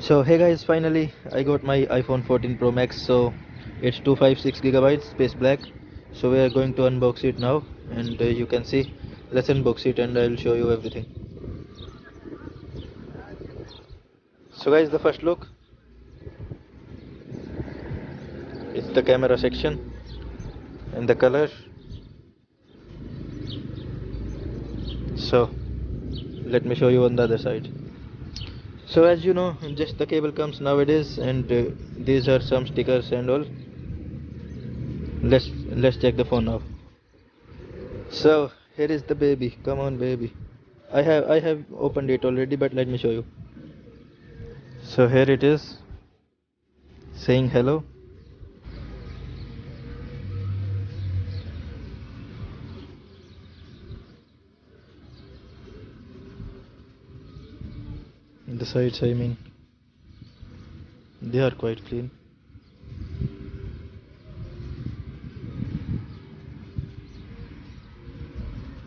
So hey guys, finally I got my iPhone 14 Pro Max. So it's 256 gigabytes, space black. So we are going to unbox it now, and you can see. Let's unbox it, and I'll show you everything. So guys, the first look, it's the camera section and the color. So let me show you on the other side. So as you know, just the cable comes nowadays, and these are some stickers and all. Let's check the phone now. So here is the baby. Come on, baby. I have opened it already, but let me show you. So here it is, saying hello. The sides, I mean, they are quite clean.